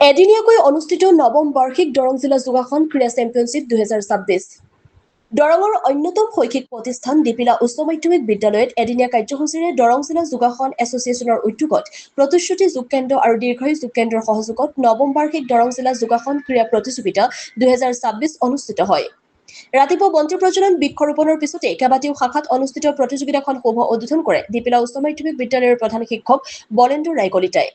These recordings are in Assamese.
এদিনীয়াকৈ অনুষ্ঠিত নৱম বাৰ্ষিক দৰং জিলা যোগাসন ক্ৰীড়া চেম্পিয়নশ্বিপ 2026। দৰঙৰ অন্যতম শৈক্ষিক প্ৰতিষ্ঠান দীপিলা উচ্চ মাধ্যমিক বিদ্যালয়ত এদিনীয়া কাৰ্যসূচীৰে দৰং জিলা যোগাসন এছ'চিয়েশ্যনৰ উদ্যোগত প্ৰতিশ্ৰুতি যোগ কেন্দ্ৰ আৰু দীৰ্ঘায়ু যোগ কেন্দ্ৰৰ সহযোগত নৱম বাৰ্ষিক দৰং জিলা যোগাসন ক্ৰীড়া প্ৰতিযোগিতা 2026 অনুষ্ঠিত হয়। ৰাতিপুৱা বন্তি প্ৰজ্বলন বৃক্ষৰোপণৰ পিছতে কেইবাটাও শাখাত অনুষ্ঠিত প্ৰতিযোগিতাখন শুভ উদ্বোধন কৰে দীপিলা উচ্চ মাধ্যমিক বিদ্যালয়ৰ প্ৰধান শিক্ষক বলেন্দু ৰায় কলিতাই।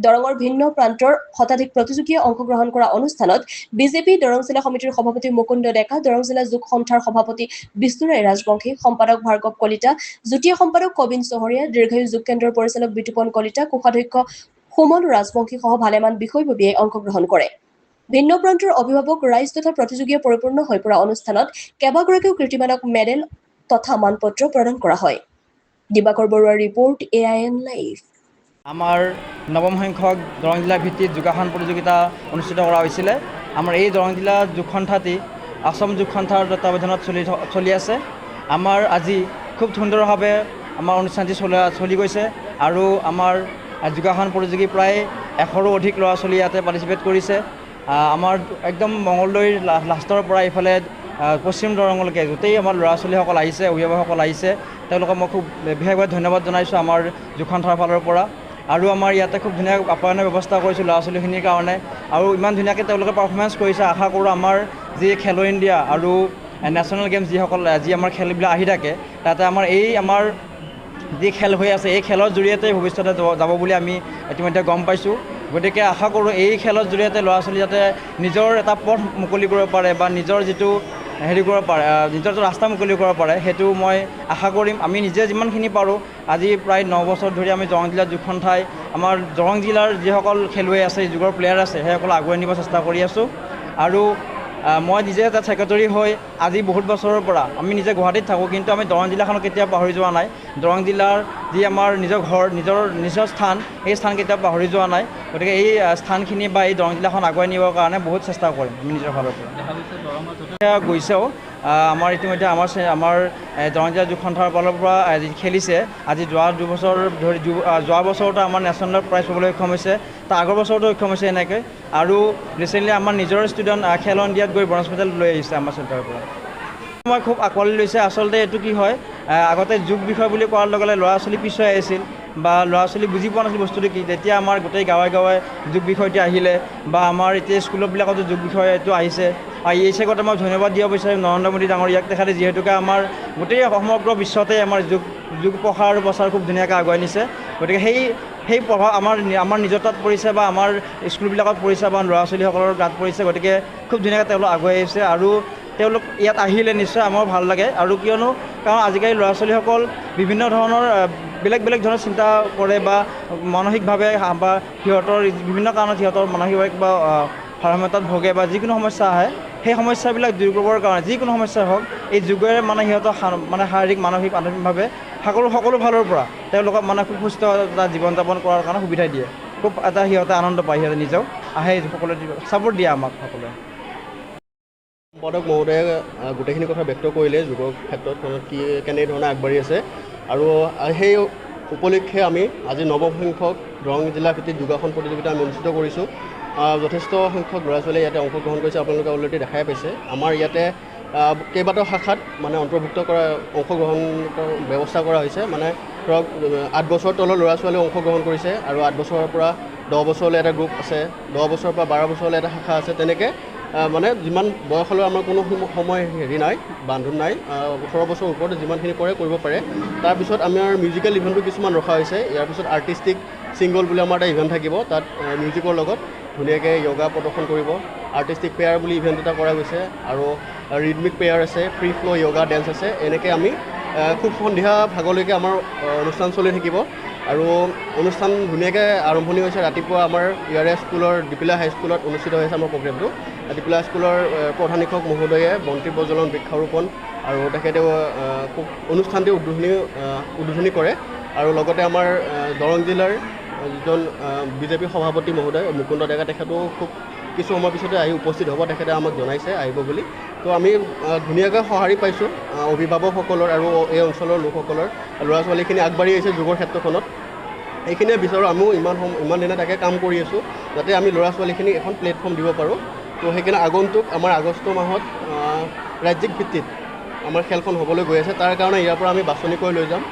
দৰঙৰ ভিন্ন প্ৰান্তৰ শতাধিক প্ৰতিযোগীয়ে অংশগ্ৰহণ কৰা অনুষ্ঠানত বিজেপি দৰং জিলা সমিতিৰ সভাপতি মুকুন্দ ডেকা, দৰং জিলা যোগ সন্থাৰ সভাপতি বিষ্ণুৰায় ৰাজবংশী, সম্পাদক ভাৰ্গৱ কলিতা, যুটীয়া সম্পাদক কবিন চহৰীয়া, দীৰ্ঘায়ু যোগ কেন্দ্ৰৰ পৰিচালক বিতুপন কলিতা, কোষাধ্যক্ষ সুমন ৰাজবংশী সহ ভালেমান বিষয়ববীয়াই অংশগ্ৰহণ কৰে। ভিন্ন প্ৰান্তৰ অভিভাৱক, ৰাইজ তথা প্ৰতিযোগীয়ে পৰিপূৰ্ণ হৈ পৰা অনুষ্ঠানত কেইবাগৰাকীও কীৰ্তিমানক মেডেল তথা মানপত্ৰ প্ৰদান কৰা হয়। দিবাকৰ বৰুৱাৰ ৰিপৰ্ট, AIN লাইভ। আমাৰ নৱম সংখ্যক দৰং জিলা ভিত্তিক যোগাসন প্ৰতিযোগিতা অনুষ্ঠিত কৰা হৈছিলে। আমাৰ এই দৰং জিলা যোগ সন্থাটি আসাম যোগ সন্থাৰ তত্বাৱধানত চলি আছে। আমাৰ আজি খুব সুন্দৰভাৱে আমাৰ অনুষ্ঠানটি চলি গৈছে আৰু আমাৰ যোগাসন প্ৰতিযোগী প্ৰায় 100ৰো অধিক ল'ৰা ছোৱালী ইয়াতে পাৰ্টিচিপেট কৰিছে। আমাৰ একদম মঙলদৈৰ লাষ্টৰ পৰা এইফালে পশ্চিম দৰঙলৈকে গোটেই আমাৰ ল'ৰা ছোৱালীসকল আহিছে, অভিভাৱকসকল আহিছে। তেওঁলোকক মই খুব বিশেষভাৱে ধন্যবাদ জনাইছোঁ আমাৰ যোগ সন্থাৰ ফালৰ পৰা। আৰু আমাৰ ইয়াতে খুব ধুনীয়া আপ্যায়নৰ ব্যৱস্থা কৰিছোঁ ল'ৰা ছোৱালীখিনিৰ কাৰণে আৰু ইমান ধুনীয়াকৈ তেওঁলোকে পাৰফৰ্মেঞ্চ কৰিছে। আশা কৰোঁ আমাৰ যি খেলো ইণ্ডিয়া আৰু নেশ্যনেল গেমছ যি আমাৰ খেলবিলাক আহি থাকে তাতে আমাৰ যি খেল হৈ আছে এই খেলৰ জৰিয়তে ভৱিষ্যতে যাব বুলি আমি ইতিমধ্যে গম পাইছোঁ। গতিকে আশা কৰোঁ এই খেলৰ জৰিয়তে ল'ৰা ছোৱালী যাতে নিজৰ এটা পথ মুকলি কৰিব পাৰে বা নিজৰ যিটো কৰিব পাৰে, নিজৰ ৰাস্তা মুকলি কৰিব পাৰে, সেইটো মই আশা কৰিম। আমি নিজে যিমানখিনি পাৰোঁ, আজি প্ৰায় 9 বছৰ ধৰি আমি দৰং জিলাৰ যোগ সন্থাই আমাৰ দৰং জিলাৰ যিসকল খেলুৱৈ আছে, যুগৰ প্লেয়াৰ আছে, সেইসকল আগুৱাই নিব চেষ্টা কৰি আছোঁ। আৰু মই নিজে এটা ছেক্ৰেটৰী হৈ আজি বহুত বছৰৰ পৰা আমি নিজে গুৱাহাটীত থাকোঁ, কিন্তু আমি দৰং জিলাখনক কেতিয়াও পাহৰি যোৱা নাই। দৰং জিলাৰ যি আমাৰ নিজৰ ঘৰ, নিজৰ স্থান, এই স্থান কেতিয়াও পাহৰি যোৱা নাই। গতিকে এই স্থানখিনি বা এই দৰং জিলাখন আগুৱাই নিবৰ কাৰণে বহুত চেষ্টা কৰিম আমি নিজৰ ফালৰ পৰা। গৈছেও আমাৰ ইতিমধ্যে আমাৰ দৰং জিলা যোগ সন্থাৰ ফালৰ পৰা খেলিছে। আজি যোৱা 2 বছৰ ধৰি যোৱা বছৰতো আমাৰ নেশ্যনেল প্ৰাইজ পাবলৈ সক্ষম হৈছে, তাৰ আগৰ বছৰতো সক্ষম হৈছে এনেকৈ। আৰু ৰিচেণ্টলি আমাৰ নিজৰ ষ্টুডেণ্ট খেলো ইণ্ডিয়াত গৈ ব্ৰঞ্জ মেডেল লৈ আহিছে আমাৰ চেণ্টাৰৰ পৰা। মই খুব আঁকোৱালি লৈছে। আচলতে এইটো কি হয়, আগতে যোগ বিষয় বুলি কোৱাৰ লগে লগে ল'ৰা ছোৱালী পিছুৱাই আছিল বা ল'ৰা ছোৱালী বুজি পোৱা নাছিল বস্তুটো কি। তেতিয়া আমাৰ গোটেই গাঁৱে গাঁৱে যোগ বিষয়টো আহিলে বা আমাৰ এতিয়া স্কুলবিলাকতো যোগ বিষয়টো আহিছে। এই চেগতে মই ধন্যবাদ দিব বিচাৰিম নৰেন্দ্ৰ মোদী ডাঙৰীয়াক, তেখেতে যিহেতুকে আমাৰ গোটেই সমগ্ৰ বিশ্বতে আমাৰ যোগ প্ৰসাৰ আৰু প্ৰচাৰ খুব ধুনীয়াকৈ আগুৱাই নিছে। গতিকে সেই প্ৰভাৱ আমাৰ নিজৰ তাত পৰিছে বা আমাৰ স্কুলবিলাকত পৰিছে বা ল'ৰা ছোৱালীসকলৰ গাত পৰিছে। গতিকে খুব ধুনীয়াকৈ তেওঁলোক আগুৱাই আহিছে আৰু তেওঁলোক ইয়াত আহিলে নিশ্চয় আমাৰ ভাল লাগে। আৰু কাৰণ আজিকালি ল'ৰা ছোৱালীসকল বিভিন্ন ধৰণৰ বেলেগ ধৰণৰ চিন্তা কৰে বা মানসিকভাৱে বা সিহঁতৰ বিভিন্ন কাৰণত সিহঁতৰ মানসিকভাৱে কিবা ভাৰসাম্যতাত ভোগে বা যিকোনো সমস্যা আহে, সেই সমস্যাবিলাক দূৰ কৰিবৰ কাৰণে যিকোনো সমস্যা হওক এই যোগেৰে সিহঁতৰ শাৰীৰিক মানসিক আধ্যাত্মিকভাৱে সকলো ফালৰ পৰা তেওঁলোকক খুব সুস্থ এটা জীৱন যাপন কৰাৰ কাৰণে সুবিধা দিয়ে। খুব এটা সিহঁতে আনন্দ পায়, সিহঁতে নিজেও আহে, সকলোৱে ছাপোৰ্ট দিয়ে আমাক সকলোৱে। সম্পাদক মহোদয়ে গোটেইখিনি কথা ব্যক্ত কৰিলে যোগৰ ক্ষেত্ৰত কেনেধৰণে আগবাঢ়ি আছে। আৰু সেই উপলক্ষে আমি আজি নৱম সংখ্যক দৰং জিলা ভিত্তিক যোগাসন প্ৰতিযোগিতা আমি অনুষ্ঠিত কৰিছোঁ। যথেষ্ট সংখ্যক ল'ৰা ছোৱালীয়ে ইয়াতে অংশগ্ৰহণ কৰিছে, আপোনালোকে অলৰেডি দেখাই পাইছে। আমাৰ ইয়াতে কেইবাটাও শাখাত অন্তৰ্ভুক্ত অংশগ্ৰহণ ব্যৱস্থা কৰা হৈছে। ধৰক 8 বছৰৰ তলৰ ল'ৰা ছোৱালীয়ে অংশগ্ৰহণ কৰিছে আৰু 8 বছৰৰ পৰা 10 বছৰলৈ এটা গ্ৰুপ আছে, 10 বছৰৰ পৰা 12 বছৰলৈ এটা শাখা আছে। তেনেকৈ যিমান বয়সলৈ আমাৰ কোনো সময় নাই, বান্ধোন নাই। 18 বছৰৰ ওপৰতে যিমানখিনি কৰিব পাৰে। তাৰপিছত আমাৰ মিউজিকেল ইভেণ্টো কিছুমান ৰখা হৈছে। ইয়াৰ পিছত আৰ্টিষ্টিক ছিংগল বুলি আমাৰ এটা ইভেণ্ট থাকিব, তাত মিউজিকৰ লগত ধুনীয়াকৈ য়োগা প্ৰদৰ্শন কৰিব। আৰ্টিষ্টিক পেয়াৰ বুলি ইভেণ্ট এটা কৰা গৈছে আৰু ৰিদমিক পেয়াৰ আছে, ফ্ৰী ফ্ল' য়োগা ডেন্স আছে। এনেকৈ আমি খুব সন্ধিয়া ভাগলৈকে আমাৰ অনুষ্ঠান চলি থাকিব আৰু অনুষ্ঠান ধুনীয়াকৈ আৰম্ভণি হৈছে। ৰাতিপুৱা আমাৰ ইয়াৰে স্কুলৰ দীপিলা হাইস্কুলত অনুষ্ঠিত হৈছে আমাৰ প্ৰগ্ৰেমটো। দীপিলা স্কুলৰ প্ৰধান শিক্ষক মহোদয়ে বন্তি প্ৰজ্বলন, বৃক্ষৰোপণ আৰু তেখেতে খুব অনুষ্ঠানটি উদ্বোধনী কৰে। আৰু লগতে আমাৰ দৰং জিলাৰ যিজন বিজেপি সভাপতি মহোদয় মুকুন্দ ডেকা, তেখেতেও খুব কিছু সময় পিছতে আহি উপস্থিত হ'ব। তেখেতে আমাক জনাইছে আহিব বুলি। তো আমি ধুনীয়াকৈ সঁহাৰি পাইছোঁ অভিভাৱকসকলৰ আৰু এই অঞ্চলৰ লোকসকলৰ। ল'ৰা ছোৱালীখিনি আগবাঢ়ি আহিছে যোগৰ ক্ষেত্ৰখনত। এইখিনিয়ে বিচাৰোঁ। আমিও ইমান দিনে তাকে কাম কৰি আছোঁ যাতে আমি ল'ৰা ছোৱালীখিনিক এখন প্লেটফৰ্ম দিব পাৰোঁ। তো সেইকাৰণে আগন্তুক আমাৰ আগষ্ট মাহত ৰাজ্যিক ভিত্তিত আমাৰ খেলখন হ'বলৈ গৈ আছে। তাৰ কাৰণে ইয়াৰ পৰা আমি বাছনি কৰি লৈ যাম,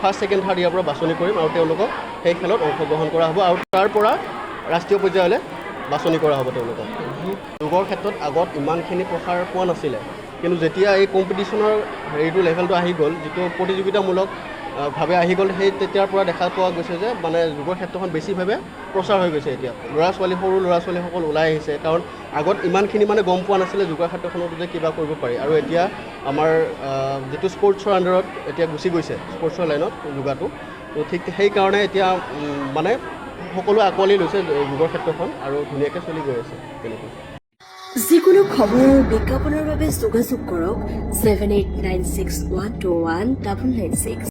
ফাৰ্ষ্ট ছেকেণ্ড থাৰ্ড ইয়াৰ পৰা বাছনি কৰিম আৰু তেওঁলোকক সেই খেলত অংশগ্ৰহণ কৰা হ'ব আৰু তাৰ পৰা ৰাষ্ট্ৰীয় পৰ্যায়লৈ বাছনি কৰা হ'ব তেওঁলোকক। যোগৰ ক্ষেত্ৰত আগত ইমানখিনি প্ৰসাৰ পোৱা নাছিলে, কিন্তু যেতিয়া এই কম্পিটিশ্যনৰ হেৰিটো লেভেলটো আহি গ'ল, যিটো প্ৰতিযোগিতামূলক ভাৱে আহি গ'ল, সেই তেতিয়াৰ পৰা দেখা পোৱা গৈছে যে মানে যোগৰ ক্ষেত্ৰখন বেছিভাৱে প্ৰচাৰ হৈ গৈছে। এতিয়া সৰু ল'ৰা ছোৱালীসকল ওলাই আহিছে, কাৰণ আগত ইমানখিনি মানে গম পোৱা নাছিলে যোগৰ ক্ষেত্ৰখনত যে কিবা কৰিব পাৰি। আৰু এতিয়া আমাৰ যিটো স্পৰ্টছৰ আণ্ডাৰত এতিয়া গুচি গৈছে, স্পৰ্টছৰ লাইনত যোগাটো, তো ঠিক সেইকাৰণে এতিয়া মানে সকলোৱে আঁকোৱালি লৈছে যোগৰ ক্ষেত্ৰখন আৰু ধুনীয়াকৈ চলি গৈ আছে তেনেকৈ। যিকোনো খবৰ আৰু বিজ্ঞাপনৰ বাবে যোগাযোগ কৰক 7896121996।